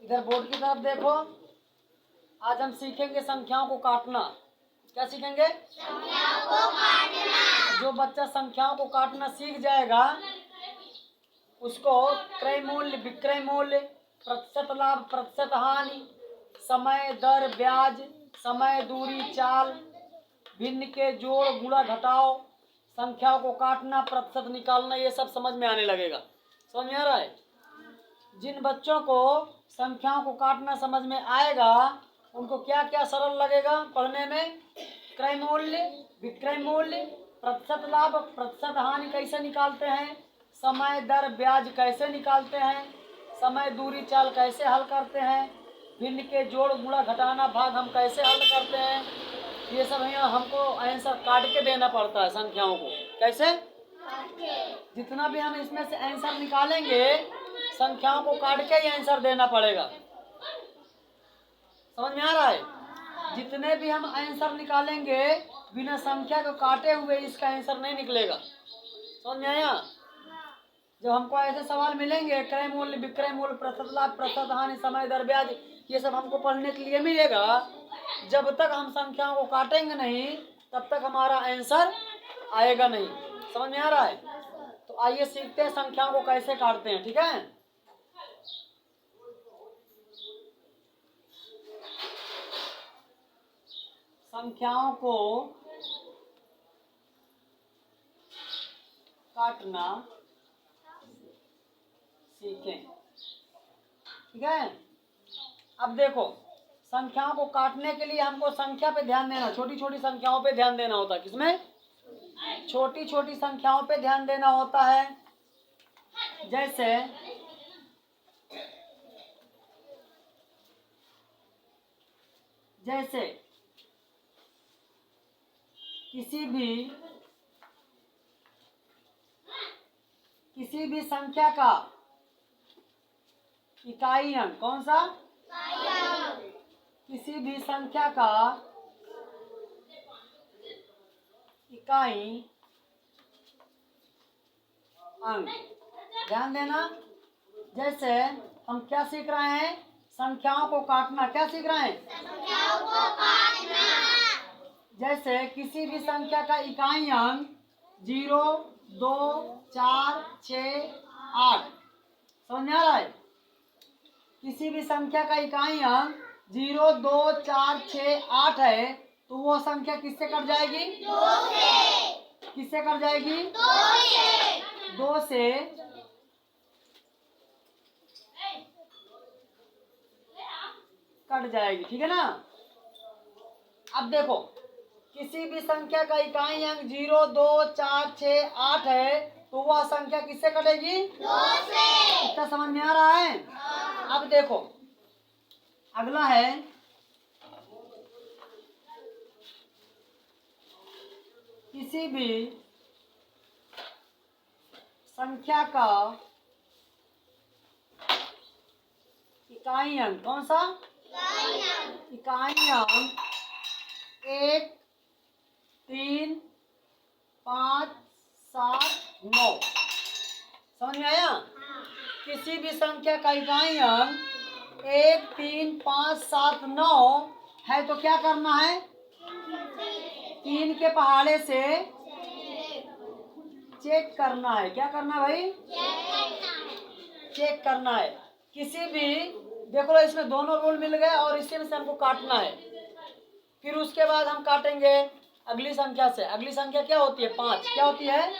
इधर बोर्ड की तरफ देखो। आज हम सीखेंगे संख्याओं को काटना। क्या सीखेंगे? संख्याओं को काटना। जो बच्चा संख्याओं को काटना सीख जाएगा उसको क्रय मूल्य, विक्रय मूल्य, प्रतिशत लाभ, प्रतिशत हानि, समय, दर, ब्याज, समय, दूरी, चाल, भिन्न के जोड़, गुणा, घटाओ, संख्याओं को काटना, प्रतिशत निकालना, ये सब समझ में आने लगेगा। समझ में आ रहा है? जिन बच्चों को संख्याओं को काटना समझ में आएगा उनको क्या क्या सरल लगेगा पढ़ने में? क्रय मूल्य, विक्रय मूल्य, प्रतिशत लाभ, प्रतिशत हानि कैसे निकालते हैं, समय, दर, ब्याज कैसे निकालते हैं, समय, दूरी, चाल कैसे हल करते हैं, भिन्न के जोड़, गुणा, घटाना, भाग हम कैसे हल करते हैं, ये सब यहाँ हमको आंसर काट के देना पड़ता है संख्याओं को। कैसे? जितना भी हम इसमें से आंसर निकालेंगे संख्याओं को काट के ही आंसर देना पड़ेगा। समझ में आ रहा है? जितने भी हम आंसर निकालेंगे बिना संख्या को काटे हुए इसका आंसर नहीं निकलेगा। समझ में आया? जब हमको ऐसे सवाल मिलेंगे क्रय मूल्य, विक्रय मूल्य, प्रतिशत लाभ, प्रतिशत हानि, समय, दर, ब्याज, ये सब हमको पढ़ने के लिए मिलेगा। जब तक हम संख्याओं को काटेंगे नहीं तब तक हमारा आंसर आएगा नहीं। समझ में आ रहा है? तो आइए सीखते हैं संख्याओं को कैसे काटते हैं। ठीक है? संख्याओं को काटना सीखें। ठीक है? अब देखो संख्याओं को काटने के लिए हमको संख्या पे ध्यान देना, छोटी छोटी संख्याओं पे ध्यान देना होता है। किसमें? छोटी छोटी संख्याओं पे ध्यान देना होता है। जैसे किसी भी संख्या का इकाई अंक, कौन सा? किसी भी संख्या का इकाई अंक, ध्यान देना। जैसे हम क्या सीख रहे हैं? संख्याओं को काटना। क्या सीख रहे हैं? संख्याओं को काटना। जैसे किसी भी संख्या का इकाई अंक 0, 2, 4, 6, 8। समझ में आ रहा है? किसी भी संख्या का इकाई अंक 0, 2, 4, 6, 8 है तो वो संख्या किससे कट जाएगी? 2 से। किससे कट जाएगी? 2 से। 2 से कट जाएगी। ठीक है ना? अब देखो किसी भी संख्या का इकाई अंक 0, 2, 4, 6, 8 है तो वह संख्या किससे कटेगी? 2 से। इतना समझ में आ रहा है? अब देखो अगला है किसी भी संख्या का इकाई अंक, कौन सा? इकाई अंक 1, 3, 5, 7, 9। समझ में आया? किसी भी संख्या का इकाई अंक 1, 3, 5, 7, 9 है तो क्या करना है? 3 के पहाड़े से चेक करना है। क्या करना है भाई? चेक करना है। किसी भी, देखो इसमें दोनों रूल मिल गए और इसी में से हमको काटना है। फिर उसके बाद हम काटेंगे अगली संख्या से। अगली संख्या क्या होती है? 5। क्या होती है?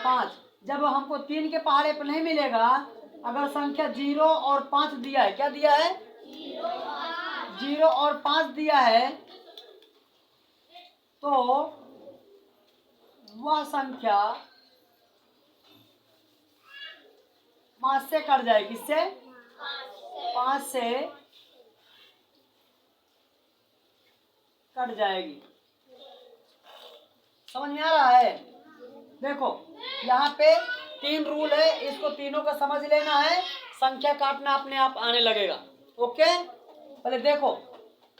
5। जब हमको 3 के पहाड़े पर नहीं मिलेगा, अगर संख्या 0 और 5 दिया है, क्या दिया है? 0 और 5 दिया है तो वह संख्या 5 से कट जाएगी। किससे? 5 से कट जाएगी। समझ में आ रहा है? देखो यहाँ पे 3 रूल है, इसको तीनों का समझ लेना है, संख्या काटना अपने आप आने लगेगा। ओके? पहले देखो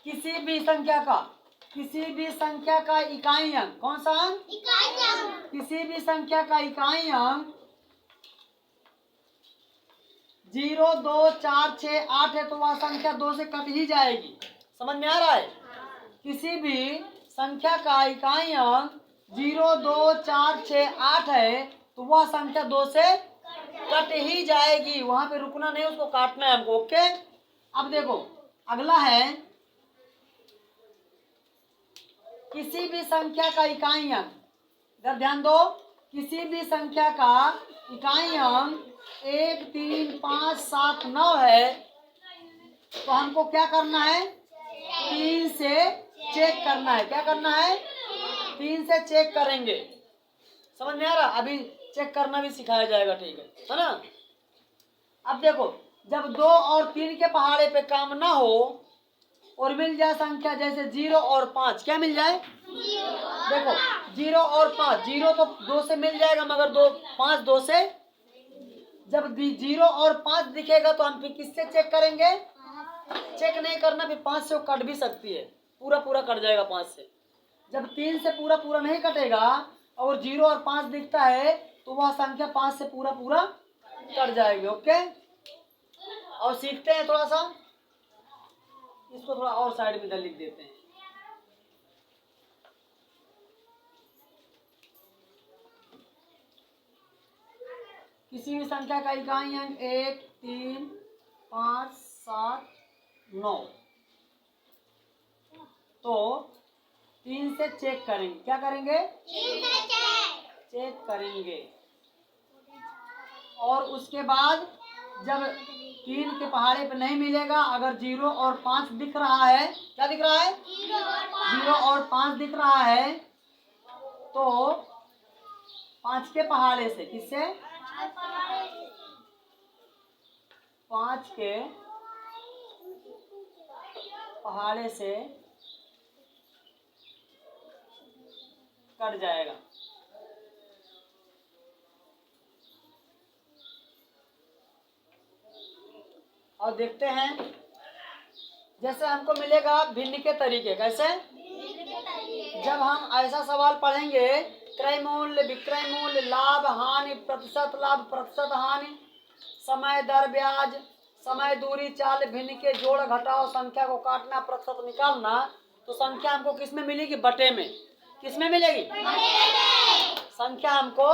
किसी भी संख्या का इकाई अंक, कौन सा अंक? इकाई अंक। किसी भी संख्या का इकाई अंक 0 2 4 6 8 है तो वह संख्या 2 से कट ही जाएगी। समझ में आ रहा है? किसी भी संख्या का इकाई अंक 0 2 4 6 8 है तो वह संख्या 2 से कट ही जाएगी। वहां पे रुकना नहीं, उसको काटना है हमको। ओके, अब देखो अगला है, किसी भी संख्या का इकाई अंक, इधर ध्यान दो, किसी भी संख्या का इकाई अंक 1 3 5 7 9 है तो हमको क्या करना है? 3 से चेक करना है। क्या करना है? 3 से चेक करेंगे। समझ में आ रहा? अभी चेक करना भी सिखाया जाएगा, ठीक है ना? अब देखो, जब 2 और 3 के पहाड़े पे काम ना हो और मिल जाए संख्या जैसे 0 और 5, क्या मिल जाए? देखो 0 और 5, 0 तो 2 से मिल जाएगा मगर 5 2 से, जब 0 और 5 दिखेगा तो हम फिर किससे चेक करेंगे? चेक नहीं करना, फिर 5 से वो कट भी सकती है, पूरा पूरा कट जाएगा 5 से। जब 3 से पूरा पूरा नहीं कटेगा और 0 और 5 दिखता है तो वह संख्या 5 से पूरा पूरा कट जाएगी। ओके, और सीखते हैं थोड़ा सा, इसको थोड़ा और साइड में इधर लिख देते हैं। किसी भी संख्या का इकाई अंक 1 3 5 7 9 तो 3 से चेक करेंगे। क्या करेंगे? 3 से चेक करेंगे। और उसके बाद जब 3 के पहाड़े पे नहीं मिलेगा, अगर 0 और 5 दिख रहा है, क्या दिख रहा है? 0 और 5 दिख रहा है तो 5 के पहाड़े से, किससे? 5 के पहाड़े से कट जाएगा। और देखते हैं, जैसे हमको मिलेगा भिन्न के तरीके। कैसे? जब हम ऐसा सवाल पढ़ेंगे, क्रय मूल्य, विक्रय मूल्य, लाभ हानि, प्रतिशत लाभ, प्रतिशत हानि, समय दर ब्याज, समय दूरी, चाल, भिन्न के जोड़ घटाओ, संख्या को काटना, प्रतिशत निकालना, तो संख्या हमको किस में मिलेगी? बटे में। किस में मिलेगी? संख्या हमको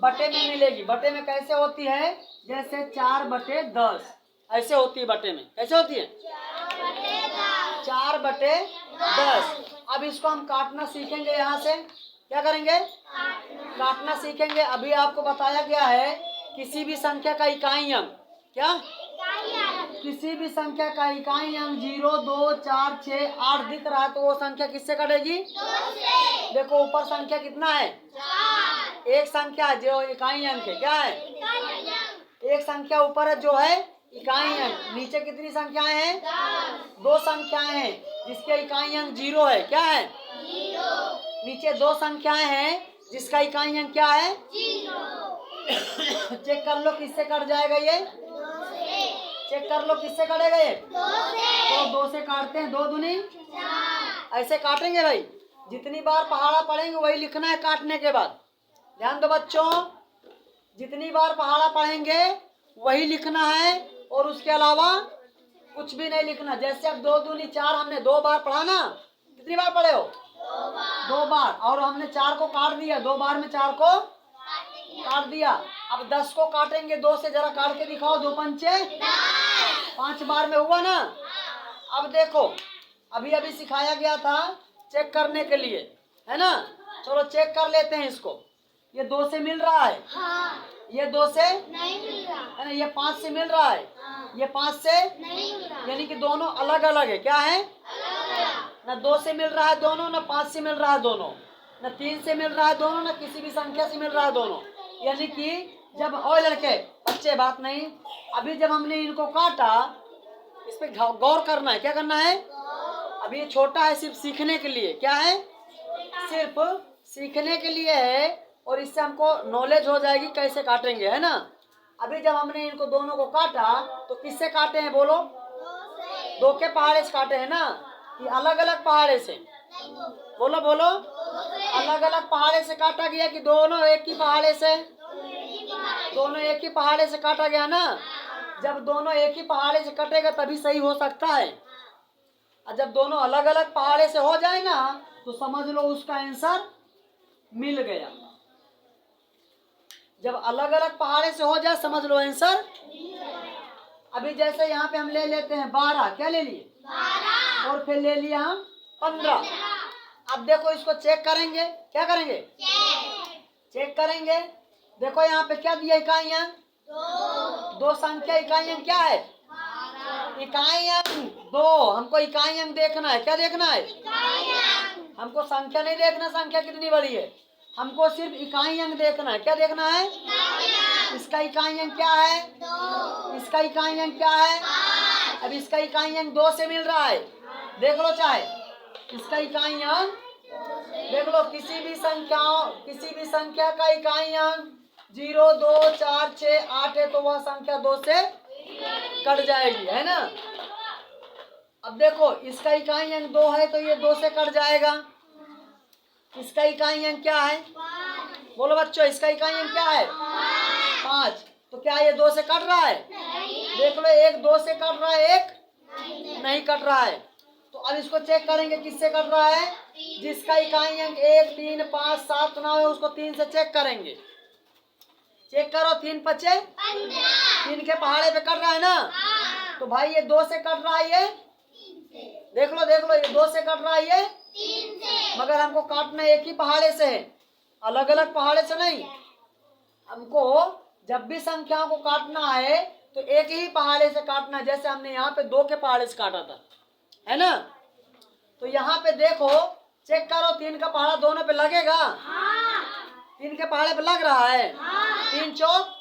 बटे में मिलेगी। बटे में कैसे होती है? जैसे 4/10 ऐसे होती है बटे में। कैसे होती है? 4/10। अब इसको हम काटना सीखेंगे। यहाँ से क्या करेंगे? काटना सीखेंगे। अभी आपको बताया गया है किसी भी संख्या का इकाई अंक, क्या? किसी भी संख्या का इकाई अंक 0 2 4 6 8 दिख रहा है तो वो संख्या किससे कटेगी? 2 से। देखो ऊपर संख्या कितना है? 4। एक संख्या जो इकाई अंक है, क्या है? एक संख्या ऊपर है जो है इकाई अंक। नीचे कितनी संख्याएं हैं? 2 संख्याएं हैं जिसके इकाई अंक 0 है। क्या है? 0। नीचे 2 संख्याएं हैं जिसका इकाई अंक क्या है? 0। चेक कर लो किससे कट जाएगा ये? 2 से। चेक कर लो किससे कटेगा ये? 2 से। तो 2 से काटते हैं, 2 दूनी 4। ऐसे काटेंगे भाई। जितनी बार पहाड़ा पढ़ेंगे वही लिखना है काटने के बाद। ध्यान दो बच्चों, जितनी बार पहाड़ा पढ़ेंगे वही लिखना है और उसके अलावा कुछ भी नहीं लिखना। जैसे अब 2 दूनी 4 हमने 2 बार पढ़ा ना, कितनी बार पढ़े हो? 2 बार। और हमने 4 को काट दिया, 2 बार में 4 को काट दिया। अब 10 को काटेंगे, 2 से जरा काट के दिखाओ। 2 पंचे 5 बार में हुआ ना। अब देखो अभी अभी सिखाया गया था चेक करने के लिए, है ना? चलो चेक कर लेते हैं इसको। ये 2 से मिल रहा है? हाँ। ये 2 से नहीं मिल रहा है ना? ये 5 से मिल रहा है? हाँ। ये 5 से नहीं मिल रहा, यानी कि दोनों अलग अलग है। क्या है? अलग। ना 2 से मिल रहा है दोनों, ना 5 से मिल रहा है दोनों, ना 3 से मिल रहा है दोनों, ना किसी भी संख्या से मिल रहा है दोनों। यानी कि जब और लड़के बच्चे बात नहीं, अभी जब हमने इनको काटा इस पे गौर करना है। क्या करना है? अभी ये छोटा है, सिर्फ सीखने के लिए। क्या है? सिर्फ सीखने के लिए है और इससे हमको नॉलेज हो जाएगी कैसे काटेंगे, है ना? अभी जब हमने इनको दोनों को काटा तो किससे काटे हैं बोलो? 2 के पहाड़े से काटे हैं ना? ये अलग अलग पहाड़े से? बोलो बोलो। अलग अलग पहाड़े से काटा गया कि दोनों एक ही पहाड़े से? दोनों एक ही पहाड़े से काटा गया ना। जब दोनों एक ही पहाड़े से कटेगा तभी सही हो सकता है, और जब दोनों अलग अलग पहाड़े से हो जाए ना तो समझ लो उसका आंसर मिल गया। जब अलग अलग पहाड़े से हो जाए समझ लो आंसर। अभी जैसे यहाँ पे हम ले लेते हैं 12, क्या ले लिए 12, और फिर ले लिया हम 15। अब देखो इसको चेक करेंगे, क्या करेंगे चेक करेंगे। देखो यहाँ पे क्या दिया इकाई अंक, दो संख्या इकाई अंक क्या है, इकाई अंक 2। हमको इकाई अंक देखना है, क्या देखना है, हमको संख्या नहीं देखना संख्या कितनी बड़ी है, हमको सिर्फ इकाई अंक देखना है। क्या देखना है, इसका इकाई अंक क्या है, इसका इकाई अंक क्या है। अब इसका इकाई अंक 2 से मिल रहा है, देख लो चाहे इसका इकाई अंक देख लो। किसी भी संख्या का इकाई अंक 0, 2, 4, 6, 8 है तो वह संख्या 2 से कट जाएगी, है ना। अब देखो इसका इकाई अंक 2 है तो ये 2 से कट जाएगा। इसका इकाई अंक क्या है, बोलो बच्चों, इसका इकाई अंक क्या है 5, तो क्या ये 2 से कट रहा है, देख लो एक 2 से कट रहा है, एक नहीं कट रहा है। तो अब इसको चेक करेंगे किससे कट रहा है, जिसका इकाई अंक 1, 3, 5, 7, 9 है उसको 3 से चेक करेंगे। चेक करो 3 5 3 के पहाड़े पे कट रहा है ना, तो भाई ये 2 से कट रहा है, ये देख लो ये 2 से कट रहा है, ये 3 से। मगर हमको काटना एक ही पहाड़े से है, अलग अलग पहाड़े से नहीं। हमको जब भी संख्याओं को काटना है तो एक ही पहाड़े से काटना है, जैसे हमने यहाँ पे 2 के पहाड़े से काटा था, है ना। तो यहाँ पे देखो चेक करो 3 का पहाड़ा दोनों पे लगेगा, 3 के पहाड़े पे लग रहा है, 3 चौक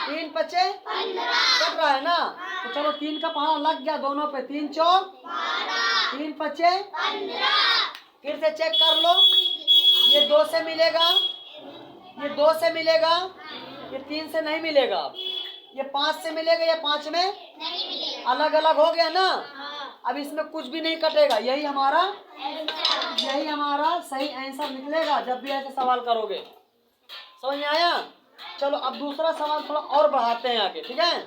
3 पचे कट रहा है ना। तो चलो 3 का पहाड़ा लग गया दोनों पे, 3 चौक 3 पचे। फिर से चेक कर लो, ये 2 से मिलेगा, ये 2 से मिलेगा, ये 3 से नहीं मिलेगा, ये 5 से मिलेगा, ये 5 में अलग अलग हो गया ना। अब इसमें कुछ भी नहीं कटेगा, यही हमारा सही आंसर निकलेगा जब भी ऐसे सवाल करोगे। समझ में आया। चलो अब दूसरा सवाल थोड़ा और बढ़ाते हैं आगे, ठीक है।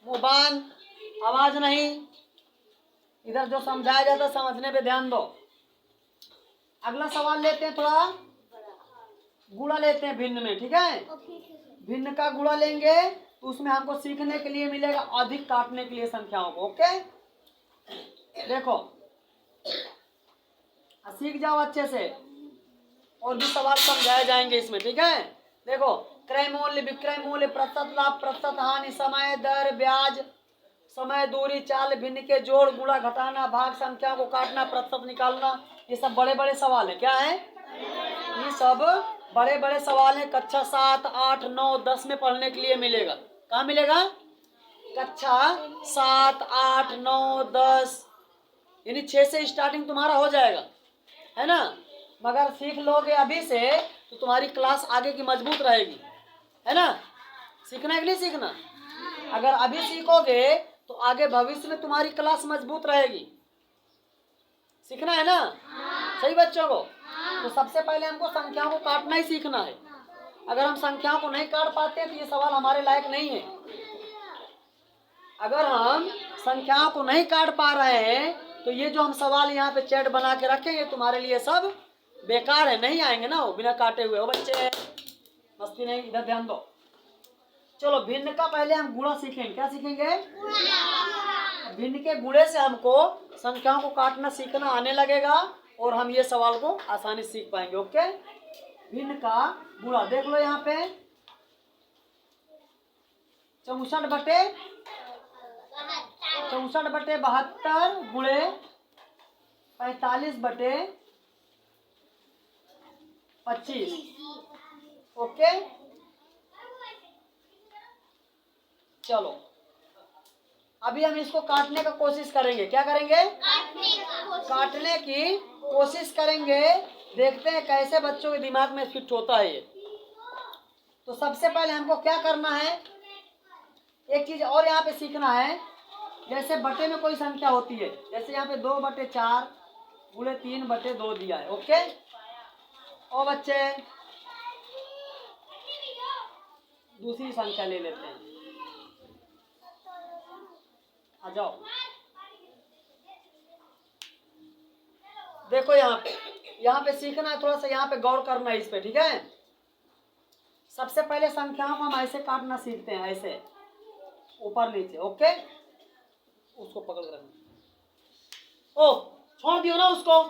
मुबान आवाज नहीं, इधर जो समझाया जाता समझने पे ध्यान दो। अगला सवाल लेते हैं, थोड़ा गुणा लेते हैं भिन्न में, ठीक है। भिन्न का गुणा लेंगे तो उसमें हमको सीखने के लिए मिलेगा अधिक काटने के लिए संख्याओं को, ओके। देखो सीख जाओ अच्छे से, और भी सवाल समझाए जाएंगे इसमें, ठीक है। देखो क्रय मूल्य, विक्रय मूल्य, प्रतिशत लाभ, प्रतिशत हानि, समय दर, ब्याज, समय, दूरी, चाल, भिन्न के जोड़, गुणा, घटाना, भाग, संख्या को काटना, प्रतिशत निकालना, ये सब बड़े बड़े सवाल है। क्या है, ये सब बड़े बड़े सवाल है। कक्षा 7, 8, 9, 10 में पढ़ने के लिए मिलेगा। कहाँ मिलेगा, कक्षा 7, 8, 9, 10, यानी 6 से स्टार्टिंग तुम्हारा हो जाएगा, है ना। मगर सीख लोगे अभी से तो तुम्हारी क्लास आगे की मजबूत रहेगी, है ना। सीखना है कि नहीं सीखना, अगर अभी सीखोगे तो आगे भविष्य में तुम्हारी क्लास मजबूत रहेगी। सीखना है ना, सही बच्चों को। तो सबसे पहले हमको संख्याओं को काटना ही सीखना है। अगर हम संख्याओं को नहीं काट पाते तो ये सवाल हमारे लायक नहीं है। अगर हम संख्याओं को नहीं काट पा रहे हैं तो ये जो हम सवाल यहाँ पे चैट बना के रखेंगे तुम्हारे लिए सब बेकार है, नहीं आएंगे ना वो बिना काटे हुए। हो बच्चे मस्ती नहीं, इधर ध्यान दो। चलो भिन्न का पहले हम गुणा सीखेंगे। क्या सीखेंगे, भिन्न के गुणे से हमको संख्याओं को काटना सीखना आने लगेगा और हम ये सवाल को आसानी सीख पाएंगे, ओके। भिन्न का गुणा देख लो यहाँ पे 64 बटे 72 गुणे 45 बटे 25, ओके। चलो अभी हम इसको काटने का कोशिश करेंगे। क्या करेंगे, काटने की कोशिश करेंगे। देखते हैं कैसे बच्चों के दिमाग में फिट होता है ये। तो सबसे पहले हमको क्या करना है, एक चीज और यहाँ पे सीखना है। जैसे बटे में कोई संख्या होती है, जैसे यहाँ पे 2 बटे 4 गुणे 3 बटे 2 दिया है, ओके। और बच्चे दूसरी संख्या ले लेते हैं। आ जाओ। देखो यहाँ पे सीखना है, थोड़ा सा यहाँ पे गौर करना है इस पे, ठीक है। सबसे पहले संख्याओं को हम ऐसे काटना सीखते हैं, ऐसे ऊपर नीचे, ओके। उसको पकड़ कर रखना। ओ छोड़ दियो ना उसको।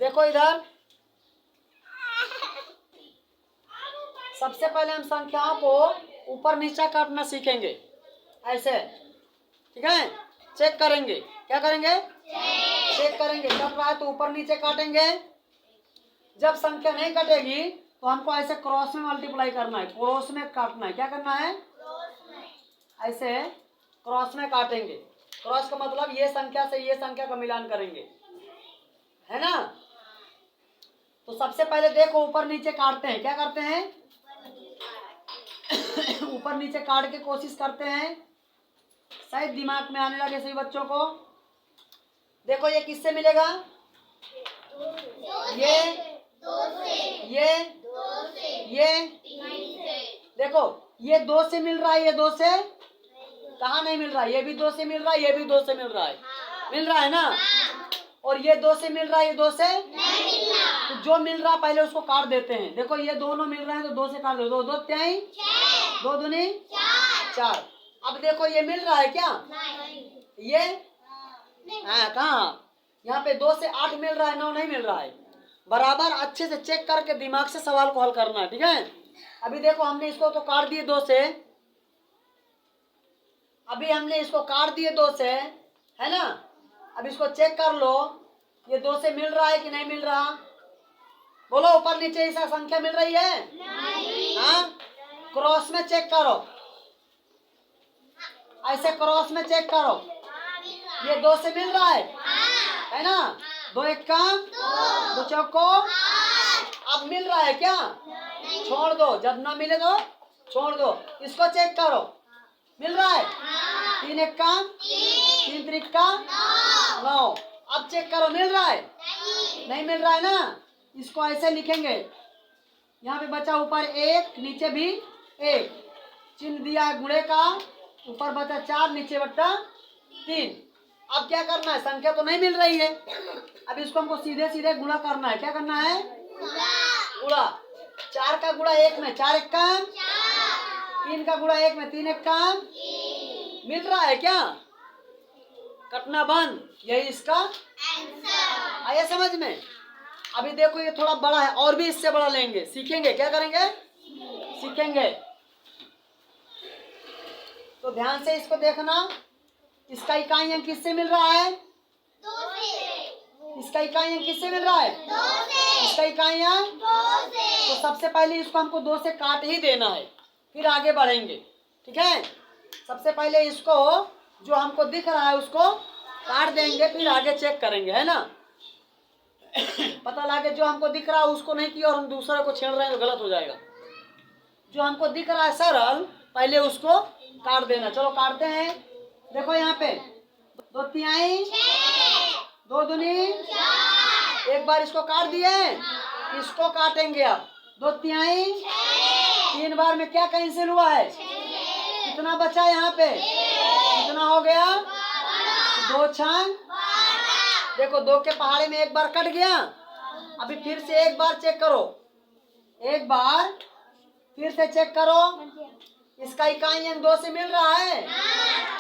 देखो इधर, सबसे पहले हम संख्याओं को ऊपर नीचे काटना सीखेंगे, ऐसे, ठीक है। चेक करेंगे, क्या करेंगे, चेक करेंगे। कट रहा है तो ऊपर नीचे काटेंगे। जब संख्या नहीं कटेगी तो हमको ऐसे क्रॉस में मल्टीप्लाई करना है, क्रॉस में काटना है। क्या करना है, ऐसे क्रॉस में काटेंगे। क्रॉस का मतलब ये संख्या से ये संख्या का मिलान करेंगे, है ना। तो सबसे पहले देखो ऊपर नीचे काटते हैं, क्या करते हैं ऊपर नीचे काट के कोशिश करते हैं, शायद दिमाग में आने लगे सही बच्चों को। देखो ये किससे मिलेगा, ये देखो ये 2 से मिल रहा है, ये 2 से कहाँ नहीं मिल रहा है, ये भी 2 से मिल रहा है, ये भी 2 से मिल रहा है, मिल रहा है ना। और ये 2 से मिल रहा है, ये 2 से नहीं मिल रहा। तो जो मिल रहा पहले उसको काट देते हैं। देखो ये दोनों मिल रहे हैं तो 2 से काट दो, 2 2 3 2 दूनी 4। अब देखो ये मिल रहा है क्या, ये हाँ कहाँ, यहाँ पे 2 से 8 मिल रहा है, 9 नहीं मिल रहा है। बराबर अच्छे से चेक करके दिमाग से सवाल को हल करना है, ठीक है। अभी देखो हमने इसको तो काट दिए 2 से, अभी हमने इसको काट दिए 2 से, है ना। अब इसको चेक कर लो, ये 2 से मिल रहा है कि नहीं मिल रहा, बोलो। ऊपर नीचे ऐसा संख्या मिल रही है नहीं। हाँ, क्रॉस में चेक करो, ऐसे क्रॉस में चेक करो, ये 2 से मिल रहा है ना। 2 1 काम 2 चौको, अब मिल रहा है क्या, छोड़ दो, जब ना मिले तो छोड़ दो। इसको चेक करो, मिल रहा है 3 1 काम 3 3 का 9। अब चेक करो, मिल रहा है, नहीं मिल रहा है ना। इसको ऐसे लिखेंगे, यहाँ पे बचा ऊपर 1, नीचे भी 1, चिन्ह दिया है गुणे का, ऊपर बचा 4, नीचे बचा 3। अब क्या करना है, संख्या तो नहीं मिल रही है, अब इसको हमको सीधे सीधे गुणा करना है। क्या करना है, गुणा। 4 का गुणा 1 में 4 1 का 3 का गुणा 1 में 3 1 का, मिल रहा है क्या, कटना बंद, यही इसका आंसर। आया समझ में। अभी देखो ये थोड़ा बड़ा है, और भी इससे बड़ा लेंगे, सीखेंगे, क्या करेंगे, सीखेंगे। तो ध्यान से इसको देखना, इसका इकाई अंक किससे मिल रहा है, 2 से। इसका इकाई अंक किससे मिल रहा है, 2 से। इसका इकाई अंक 2 से। तो सबसे पहले इसको हमको 2 से काट ही देना है, फिर आगे बढ़ेंगे, ठीक है। सबसे पहले इसको जो हमको दिख रहा है उसको काट देंगे, फिर आगे चेक करेंगे, है ना। पता लगे जो हमको दिख रहा है उसको नहीं किया और हम दूसरे को छेड़ रहे हैं तो गलत हो जाएगा। जो हमको दिख रहा है सरल, पहले उसको काट देना। चलो काटते हैं। देखो यहाँ पे 2 तिहाई 2 दूनी 4। एक बार इसको काट दिए, इसको काटेंगे अब 2 तिहाई 3 बार में क्या कैंसिल हुआ है, कितना बचा यहाँ पे, कितना हो गया, 2 6। देखो 2 के पहाड़े में एक बार कट गया। अभी फिर से एक बार चेक करो, एक बार फिर से चेक करो, इसका इकाई अंक 2 से मिल रहा है।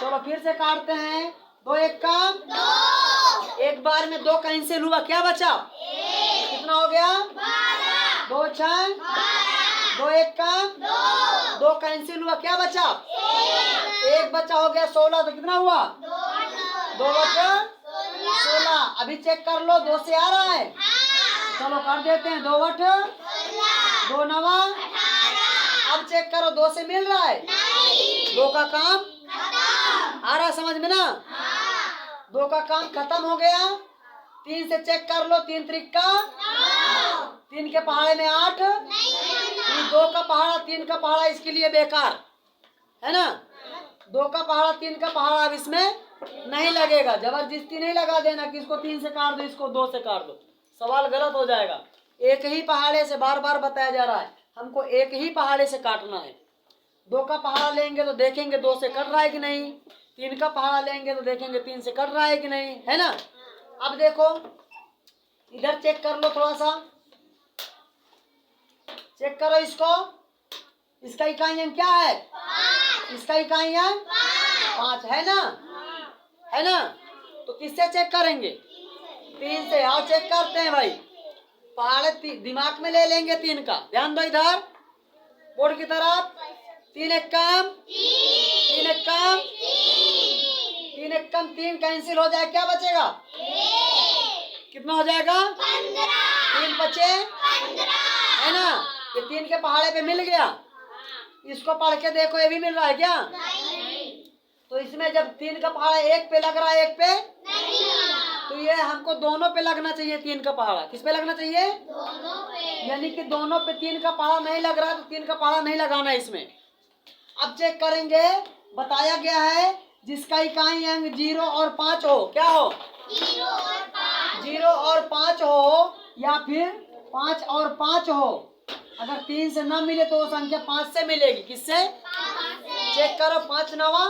चलो फिर से काटते हैं। 2 1 का 2, एक बार में 2 कैंसिल हुआ, क्या बचा, कितना हो गया, 2 6 2 1 का 2 कैंसिल हुआ, क्या बचा, 1 बचा, हो गया 16। तो कितना हुआ, 2 बचा 16। अभी चेक कर लो, 2 से आ रहा है, चलो कर देते हैं। 2 8 2 9। अब चेक करो, 2 से मिल रहा है, 2 का काम आ रहा समझ में ना, 2 का काम खत्म हो गया। 3 से चेक कर लो, 3 3 का 3 के पहाड़े में 8, 2 का पहाड़ा 3 का पहाड़ा इसके लिए बेकार है ना। 2 का पहाड़ा 3 का पहाड़ा अब इसमें नहीं लगेगा, जबरदस्ती नहीं लगा देना कि इसको 3 से काट दो, इसको 2 से काट दो, सवाल गलत हो जाएगा। एक ही पहाड़े से बार बार बताया जा रहा है, हमको एक ही पहाड़े से काटना है, 2 का पहाड़ा लेंगे तो देखेंगे 2 से कट रहा है कि नहीं, 3 का पहाड़ा लेंगे तो देखेंगे 3 से कट रहा है कि नहीं, है ना। अब देखो इधर चेक कर लो, थोड़ा सा चेक करो इसको। इसका इकाई अंक क्या है? इसका इकाई अंक 5 है ना, है ना। तो किससे चेक करेंगे? 3 से। आओ चेक करते हैं भाई। पहाड़ दिमाग में ले लेंगे 3 का। ध्यान दो इधर बोर्ड की तरफ। 3 एक कम, 3 एक कम, 3 एक कम, 3 कैंसिल हो जाए, क्या बचेगा? कितना हो जाएगा? 3 बचे, है ना। ये 3 के पहाड़े पे मिल गया। इसको पढ़ के देखो, ये भी मिल रहा है क्या? तो इसमें जब 3 का पहाड़ा एक पे लग रहा है, एक पे नहीं, तो ये हमको दोनों पे लगना चाहिए। 3 का पहाड़ा किस पे लगना चाहिए? दोनों पे। यानी कि दोनों पे 3 का पहाड़ा नहीं लग रहा, तो 3 का पहाड़ा नहीं लगाना है इसमें। अब चेक करेंगे, बताया गया है जिसका इकाई अंक 0 और 5 हो। क्या हो? 0 और 5 हो, या फिर 5 और 5 हो। अगर 3 से ना मिले तो वो संख्या 5 से मिलेगी। किससे? चेक करो। 5 नवा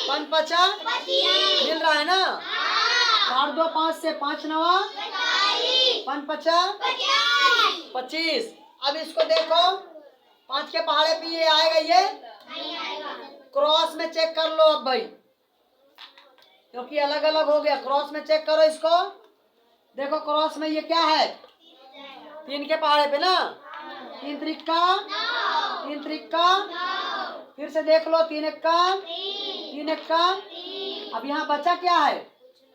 5 पचा मिल रहा है ना। काट दो 5 से। 5 नवा 5 पचा 25। अब इसको देखो, 5 के पहाड़े पे ये आएगा, ये क्रॉस में चेक कर लो अब भाई, क्योंकि अलग अलग हो गया। क्रॉस में चेक करो इसको। देखो क्रॉस में ये क्या है? 3 के पहाड़े पे ना। 3 त्रिका 3 त्रिका, फिर से देख लो। 3 एक कम, 3 एक कम। अब यहाँ बचा क्या है?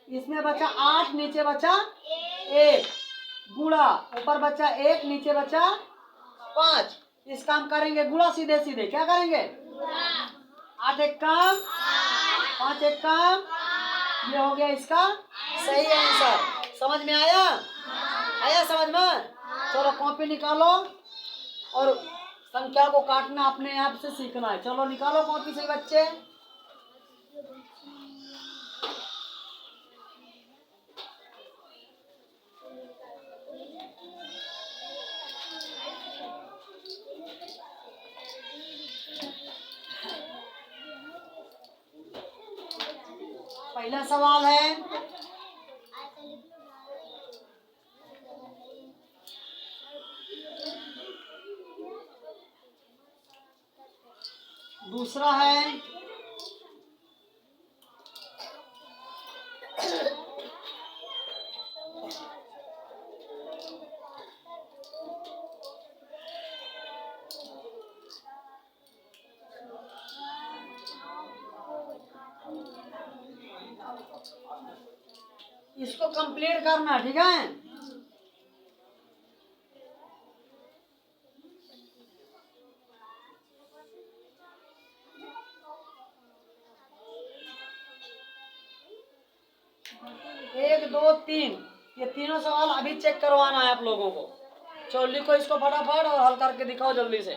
इसमें बचा 8, नीचे बचा 1, गुणा ऊपर बचा 1, नीचे बचा 5। इस काम करेंगे गुणा सीधे सीधे। क्या करेंगे? 8 एक कम, 5 एक कम। ये हो गया इसका सही आंसर। समझ में आया? आया समझ में? चलो कॉपी निकालो और संख्या को काटना अपने आप से सीखना है। चलो निकालो कॉपी से बच्चे। पहला सवाल है, दूसरा है इसको कंप्लीट करना, ठीक है। एक दो तीन, ये तीनों सवाल अभी चेक करवाना है आप लोगों को। चलो लिखो इसको फटाफट और हल करके दिखाओ जल्दी से।